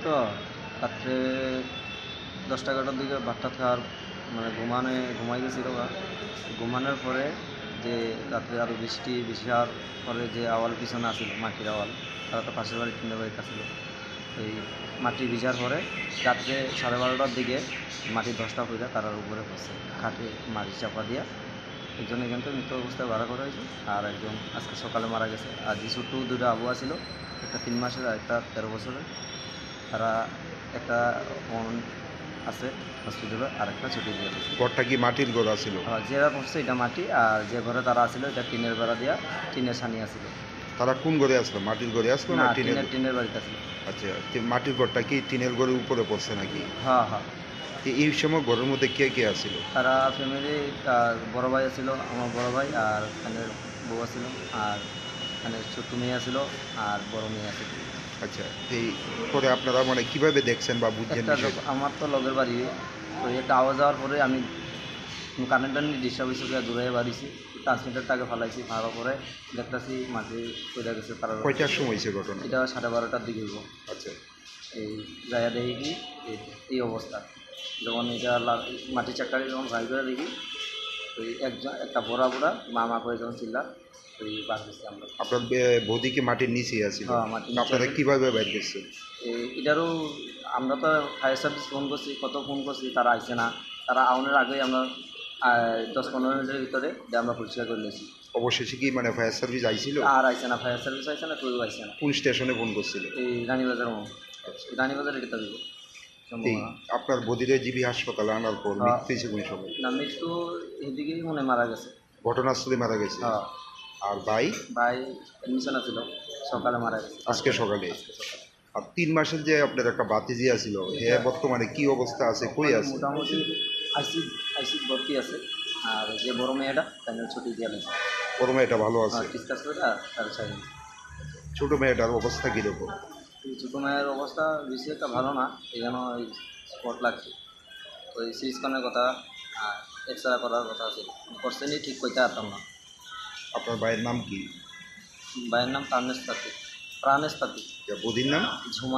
তো রাত্রে 10টা-11টার দিকে ভাতটা খাওয়ার মানে ঘুমাই গেছিল বা ঘুমানোর পরে যে রাত্রে আরও বেশি হওয়ার পরে যে আওয়াল পিছনে আসছিল মাটির আওয়াল, তারা তো পাশের বাড়ির তিনটা বাড়িতে আসছিল। এই মাটি ভিজার পরে রাত্রে 12:30টার দিকে মাটির ধসটা হয়ে তারার উপরে পড়ছে, খাটে মাটি চাপা দিয়া একজন এখান থেকে মৃত অবস্থায় ভাড়া করা হয়েছে, আর একজন আজকে সকালে মারা গেছে। আর যে ছোট্ট দুটো আবহাওয়া ছিল, একটা 3 মাসের আর একটা 13 বছরের, তারা একটা আছে হসপিটালে, আর একটা ছুটি দিয়ে দিয়েছে। ঘরটা কি মাটির ঘর ছিল? যেটা পড়ছে এটা মাটি, আর যে ঘরে তারা আসছিল এটা টিনের বেড়া দিয়া, টিনের ছানি আসছিল। তারা কোন ঘরে আসলো? মাটির ঘরে আসলো না টিনের বাড়িতে আসছিল। আচ্ছা, মাটির ঘরটা কি টিনের ঘরের উপরে পড়ছে নাকি? হ্যাঁ হ্যাঁ। এই সময় ঘরের মধ্যে কে কে আসছিল? তারা ফ্যামিলি, বড় ভাই আছিল, আমার বড় ভাই, আর এখানের বউ আছিল, আর এখানে ছোট্ট মেয়ে আছিল, আর বড় মেয়ে আছিল। আচ্ছা, এই পরে আপনারা মানে কিভাবে দেখছেন বা বুঝছেন? আমার তো লগের বাড়ি, তো একটা আওয়াজ যাওয়ার পরে আমি কারেন্টটা নিয়ে ডিস্টার্ব হয়েছে, দূরে বাড়িছি, ট্রান্সমিটারটাকে ফালাইছি, ফালার পরে দেখতেছি মাটি পড়ে গেছে। তারা কয়টার সময় হয়েছে ঘটনা? এটা 12:30টার দিকে হইব। আচ্ছা, এই জায়গা দেখি কি এই অবস্থা, যখন এটা মাটি চাকরি যখন গাড়ি করে দেখি, ওই একটা বড়া মা করে যখন চিল্লা, ওই বার করছি আমরা। আপনার বৌদি কি মাটির নিচে আছিল? হ্যাঁ, মাটির নিচে। আপনারা কিভাবে বাইর করছেন? এটারও আমরা তো ফায়ার সার্ভিস ফোন করছি, ফোন করছি, তারা আইসে না। তারা আউনের আগেই আমরা 10-15 মিনিটের ভিতরে আমরা পরিষ্কার করে নিয়েছি। অবশেষে কি মানে ফায়ার সার্ভিস আইছিল? আর আইসে না, ফায়ার সার্ভিস আইসে না, কেউ আইসে না। কোন স্টেশনে ফোন করছিল? এই রানীবাজার এটা দিব। আপনার বদিরে জিবি হাসপাতালে আনার পর মৃত্যু হয়েছে কোন সময়? না, মৃত্যু এদিকেই মনে মারা গেছে, ঘটনাস্থলে মারা গেছে। আর ভাই এডমিশন আছিল, সকালে মারা গেছে। আজকে সকালে। আর 3 মাসের যে আপনার একটা বাতিজি আছিল, হ্যাঁ, বর্তমানে কি অবস্থা আছে, কই আছে? মোটামুটি আইসি ভর্তি আছে। আর যে বড় মেয়েটা তাদের ছুটি দিয়ে গেছে। বড় মেয়েটা ভালো আছে? ডিসকাস করে তার চাই। ছোট মেয়েটার অবস্থা কীরকম? ছোটো মেয়ের অবস্থা বেশি একটা ভালো না, এখানে স্পট লাগছে। ওই সিরিজখানের কথা আর এক্সরা করার কথা আছে, করছেনি ঠিক কইতে পারতাম না। আপনার ভাইয়ের নাম কি? ভাইয়ের নাম প্রাণেশ পাতি। বদির নাম? ঝুমা।